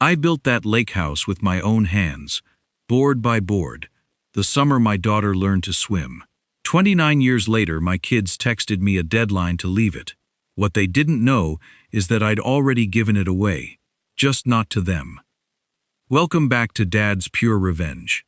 I built that lake house with my own hands, board by board, the summer my daughter learned to swim. 29 years later, my kids texted me a deadline to leave it. What they didn't know is that I'd already given it away, just not to them. Welcome back to Dad's Pure Revenge.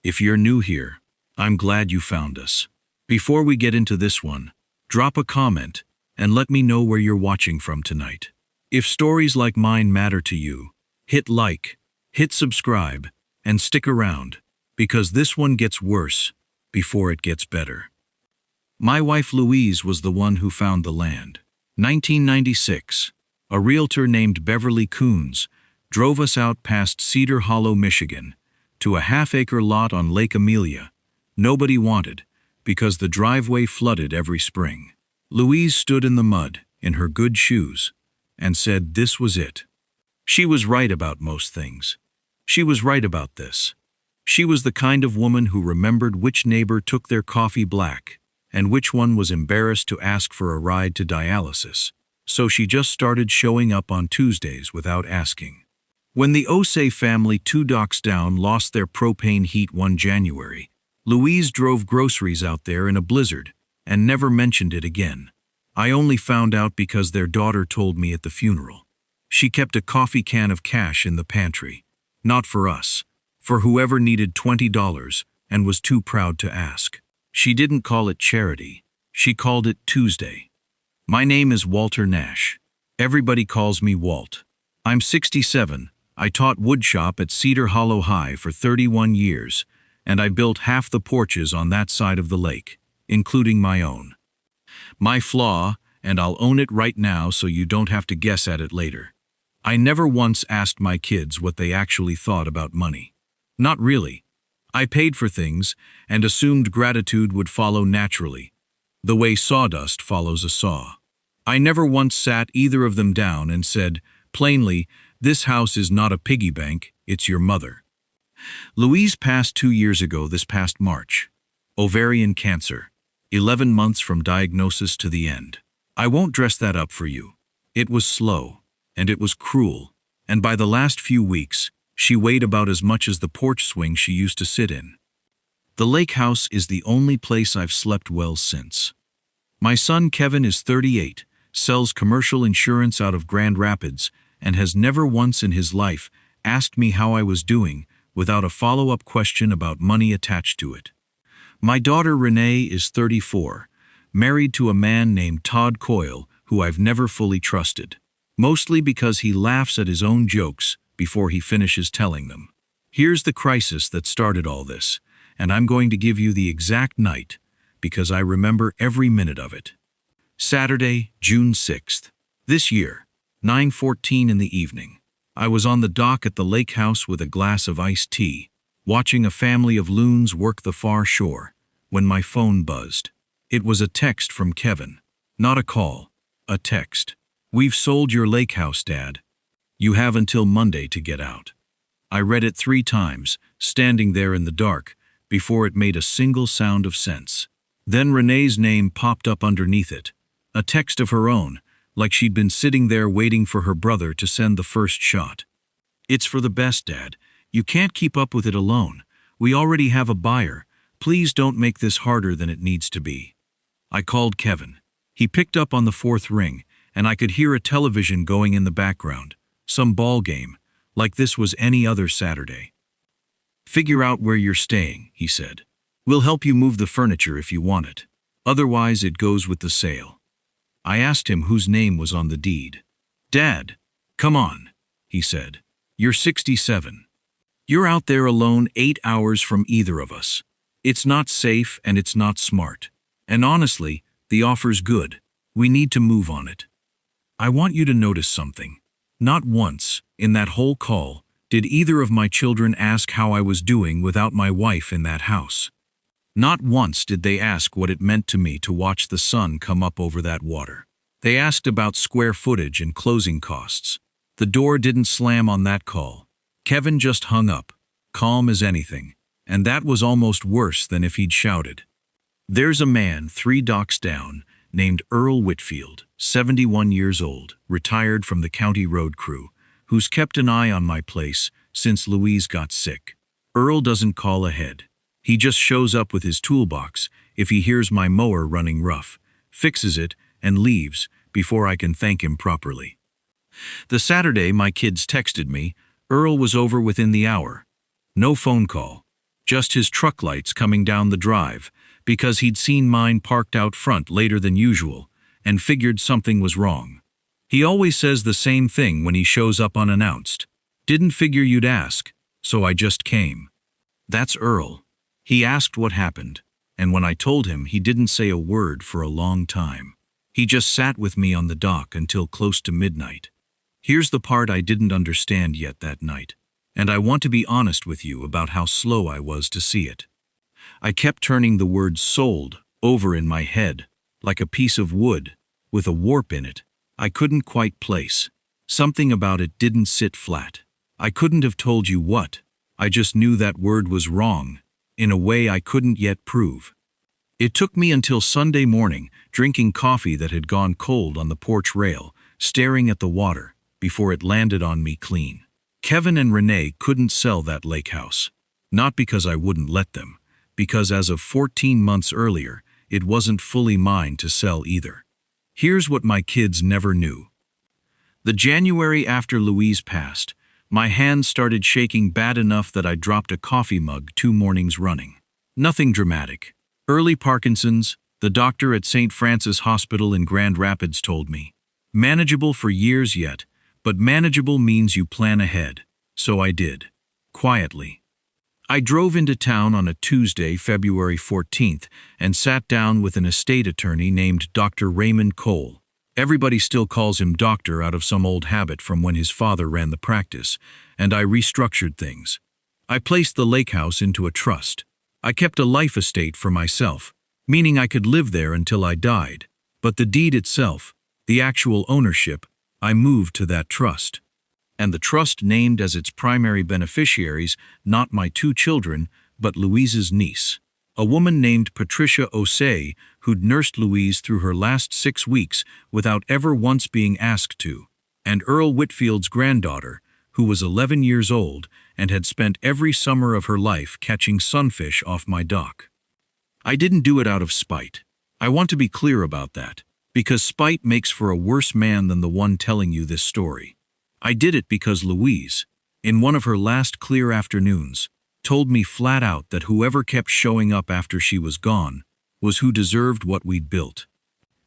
If you're new here, I'm glad you found us. Before we get into this one, drop a comment and let me know where you're watching from tonight. If stories like mine matter to you, hit like, hit subscribe, and stick around, because this one gets worse before it gets better. My wife Louise was the one who found the land. 1996, a realtor named Beverly Coons drove us out past Cedar Hollow, Michigan, to a half-acre lot on Lake Amelia. Nobody wanted, because the driveway flooded every spring. Louise stood in the mud, in her good shoes, and said this was it. She was right about most things. She was right about this. She was the kind of woman who remembered which neighbor took their coffee black, and which one was embarrassed to ask for a ride to dialysis, so she just started showing up on Tuesdays without asking. When the Osei family 2 docks down lost their propane heat one January, Louise drove groceries out there in a blizzard and never mentioned it again. I only found out because their daughter told me at the funeral. She kept a coffee can of cash in the pantry, not for us, for whoever needed $20 and was too proud to ask. She didn't call it charity. She called it Tuesday. My name is Walter Nash. Everybody calls me Walt. I'm 67. I taught woodshop at Cedar Hollow High for 31 years, and I built half the porches on that side of the lake, including my own. My flaw, and I'll own it right now so you don't have to guess at it later. I never once asked my kids what they actually thought about money. Not really. I paid for things and assumed gratitude would follow naturally, the way sawdust follows a saw. I never once sat either of them down and said, plainly, this house is not a piggy bank, it's your mother. Louise passed 2 years ago this past March. Ovarian cancer. 11 months from diagnosis to the end. I won't dress that up for you. It was slow, and it was cruel, and by the last few weeks, she weighed about as much as the porch swing she used to sit in. The lake house is the only place I've slept well since. My son Kevin is 38, sells commercial insurance out of Grand Rapids, and has never once in his life asked me how I was doing without a follow-up question about money attached to it. My daughter Renee is 34, married to a man named Todd Coyle, who I've never fully trusted, mostly because he laughs at his own jokes before he finishes telling them. Here's the crisis that started all this, and I'm going to give you the exact night because I remember every minute of it. Saturday, June 6th. This year, 9:14 in the evening. I was on the dock at the lake house with a glass of iced tea, watching a family of loons work the far shore, when my phone buzzed. It was a text from Kevin. Not a call, a text. We've sold your lake house, Dad. You have until Monday to get out. I read it 3 times, standing there in the dark, before it made a single sound of sense. Then Renee's name popped up underneath it, a text of her own, like she'd been sitting there waiting for her brother to send the first shot. It's for the best, Dad. You can't keep up with it alone. We already have a buyer. Please don't make this harder than it needs to be. I called Kevin. He picked up on the 4th ring, and I could hear a television going in the background. Some ball game, like this was any other Saturday. Figure out where you're staying, he said. We'll help you move the furniture if you want it. Otherwise, it goes with the sale. I asked him whose name was on the deed. Dad, come on, he said. You're 67. You're out there alone 8 hours from either of us. It's not safe and it's not smart. And honestly, the offer's good. We need to move on it. I want you to notice something. Not once, in that whole call, did either of my children ask how I was doing without my wife in that house. Not once did they ask what it meant to me to watch the sun come up over that water. They asked about square footage and closing costs. The door didn't slam on that call. Kevin just hung up, calm as anything, and that was almost worse than if he'd shouted. There's a man 3 docks down, named Earl Whitfield, 71 years old, retired from the county road crew, who's kept an eye on my place since Louise got sick. Earl doesn't call ahead. He just shows up with his toolbox if he hears my mower running rough, fixes it, and leaves before I can thank him properly. The Saturday my kids texted me, Earl was over within the hour. No phone call, just his truck lights coming down the drive, because he'd seen mine parked out front later than usual and figured something was wrong. He always says the same thing when he shows up unannounced. Didn't figure you'd ask, so I just came. That's Earl. He asked what happened, and when I told him, he didn't say a word for a long time. He just sat with me on the dock until close to midnight. Here's the part I didn't understand yet that night, and I want to be honest with you about how slow I was to see it. I kept turning the word sold over in my head, like a piece of wood, with a warp in it I couldn't quite place. Something about it didn't sit flat. I couldn't have told you what. I just knew that word was wrong, in a way I couldn't yet prove. It took me until Sunday morning, drinking coffee that had gone cold on the porch rail, staring at the water, before it landed on me clean. Kevin and Renee couldn't sell that lake house. Not because I wouldn't let them, because as of 14 months earlier, it wasn't fully mine to sell either. Here's what my kids never knew. The January after Louise passed, my hands started shaking bad enough that I dropped a coffee mug 2 mornings running. Nothing dramatic. Early Parkinson's, the doctor at St. Francis Hospital in Grand Rapids told me. Manageable for years yet, but manageable means you plan ahead. So I did. Quietly. I drove into town on a Tuesday, February 14th, and sat down with an estate attorney named Dr. Raymond Cole. Everybody still calls him doctor out of some old habit from when his father ran the practice, and I restructured things. I placed the lake house into a trust. I kept a life estate for myself, meaning I could live there until I died, but the deed itself, the actual ownership, I moved to that trust. And the trust named as its primary beneficiaries not my 2 children, but Louise's niece, a woman named Patricia Osei, who'd nursed Louise through her last 6 weeks without ever once being asked to, and Earl Whitfield's granddaughter, who was 11 years old and had spent every summer of her life catching sunfish off my dock. I didn't do it out of spite. I want to be clear about that, because spite makes for a worse man than the one telling you this story. I did it because Louise, in one of her last clear afternoons, told me flat out that whoever kept showing up after she was gone was who deserved what we'd built.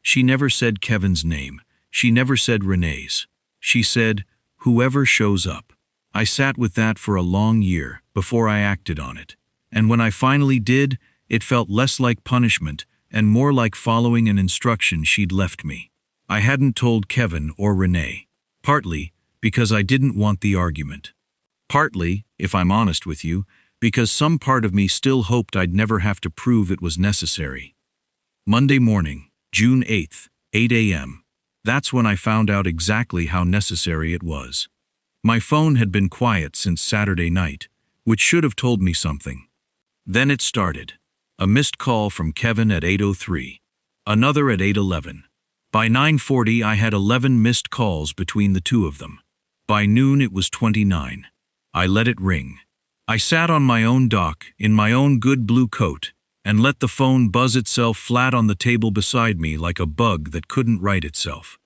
She never said Kevin's name. She never said Renee's. She said, whoever shows up. I sat with that for a long year before I acted on it, and when I finally did, it felt less like punishment and more like following an instruction she'd left me. I hadn't told Kevin or Renee, partly because I didn't want the argument. Partly, if I'm honest with you, because some part of me still hoped I'd never have to prove it was necessary. Monday morning, June 8th, 8 a.m. That's when I found out exactly how necessary it was. My phone had been quiet since Saturday night, which should have told me something. Then it started. A missed call from Kevin at 8:03. Another at 8:11. By 9:40 I had 11 missed calls between the 2 of them. By noon it was 29. I let it ring. I sat on my own dock, in my own good blue coat, and let the phone buzz itself flat on the table beside me like a bug that couldn't right itself.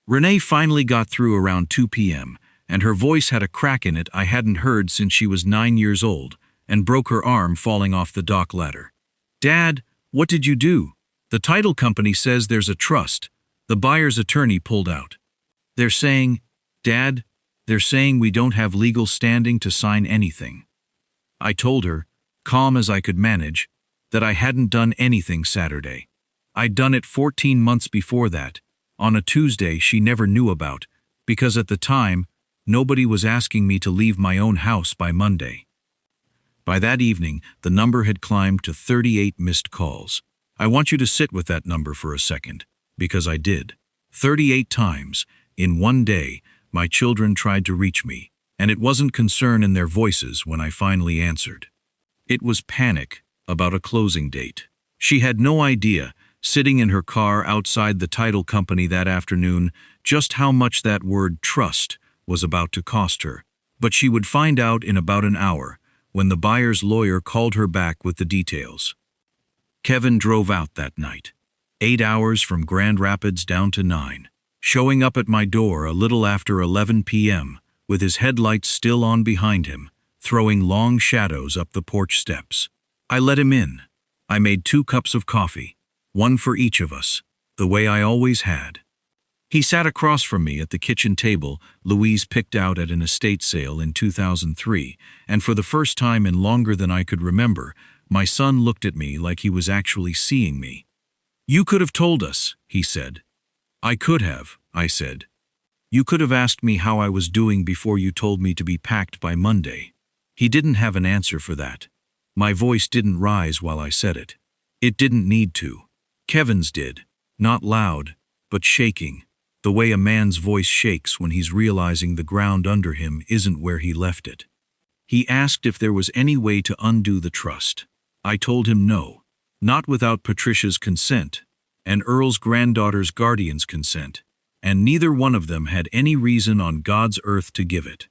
Renee finally got through around 2 p.m., and her voice had a crack in it I hadn't heard since she was 9 years old, and broke her arm falling off the dock ladder. Dad, what did you do? The title company says there's a trust. The buyer's attorney pulled out. They're saying, Dad, they're saying we don't have legal standing to sign anything. I told her, calm as I could manage, that I hadn't done anything Saturday. I'd done it 14 months before that, on a Tuesday she never knew about, because at the time, nobody was asking me to leave my own house by Monday. By that evening, the number had climbed to 38 missed calls. I want you to sit with that number for a second, because I did. 38 times, in one day, my children tried to reach me, and it wasn't concern in their voices when I finally answered. It was panic about a closing date. She had no idea, sitting in her car outside the title company that afternoon, just how much that word trust was about to cost her. But she would find out in about an hour, when the buyer's lawyer called her back with the details. Kevin drove out that night. 8 hours from Grand Rapids down to 9. Showing up at my door a little after 11 p.m., with his headlights still on behind him, throwing long shadows up the porch steps. I let him in. I made 2 cups of coffee, one for each of us, the way I always had. He sat across from me at the kitchen table Louise picked out at an estate sale in 2003, and for the first time in longer than I could remember, my son looked at me like he was actually seeing me. "You could have told us," he said. "I could have," I said. "You could have asked me how I was doing before you told me to be packed by Monday." He didn't have an answer for that. My voice didn't rise while I said it. It didn't need to. Kevin's did. Not loud, but shaking, the way a man's voice shakes when he's realizing the ground under him isn't where he left it. He asked if there was any way to undo the trust. I told him no, not without Patricia's consent, and Earl's granddaughter's guardian's consent, and neither one of them had any reason on God's earth to give it.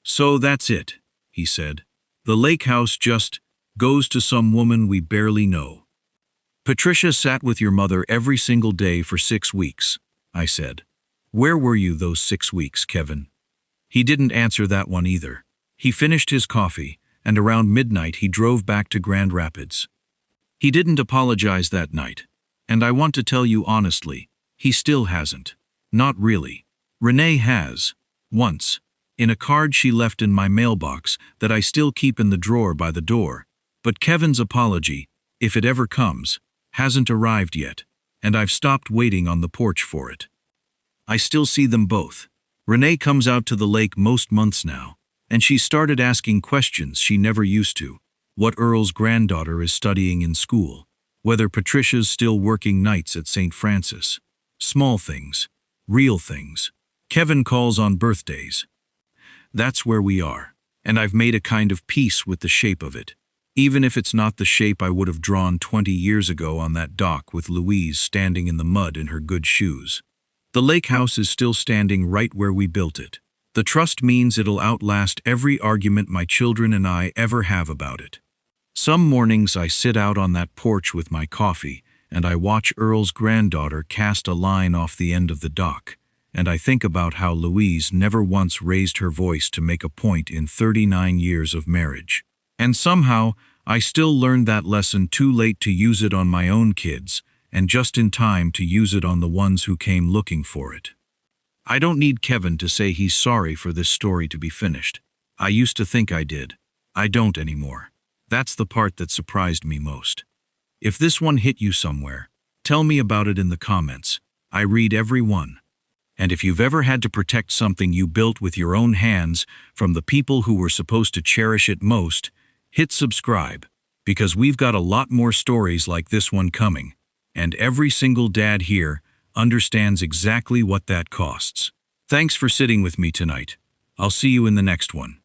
"So that's it," he said. "The lake house just goes to some woman we barely know." "Patricia sat with your mother every single day for 6 weeks, I said. "Where were you those 6 weeks, Kevin?" He didn't answer that one either. He finished his coffee, and around midnight he drove back to Grand Rapids. He didn't apologize that night, and I want to tell you honestly, he still hasn't. Not really. Renee has. Once. In a card she left in my mailbox that I still keep in the drawer by the door. But Kevin's apology, if it ever comes, hasn't arrived yet, and I've stopped waiting on the porch for it. I still see them both. Renee comes out to the lake most months now, and she's started asking questions she never used to. What Earl's granddaughter is studying in school, whether Patricia's still working nights at St. Francis. Small things. Real things. Kevin calls on birthdays. That's where we are, and I've made a kind of peace with the shape of it, even if it's not the shape I would have drawn 20 years ago on that dock with Louise standing in the mud in her good shoes. The lake house is still standing right where we built it. The trust means it'll outlast every argument my children and I ever have about it. Some mornings I sit out on that porch with my coffee, and I watch Earl's granddaughter cast a line off the end of the dock, and I think about how Louise never once raised her voice to make a point in 39 years of marriage. And somehow, I still learned that lesson too late to use it on my own kids, and just in time to use it on the ones who came looking for it. I don't need Kevin to say he's sorry for this story to be finished. I used to think I did. I don't anymore. That's the part that surprised me most. If this one hit you somewhere, tell me about it in the comments. I read every one. And if you've ever had to protect something you built with your own hands from the people who were supposed to cherish it most, hit subscribe, because we've got a lot more stories like this one coming, and every single dad here understands exactly what that costs. Thanks for sitting with me tonight. I'll see you in the next one.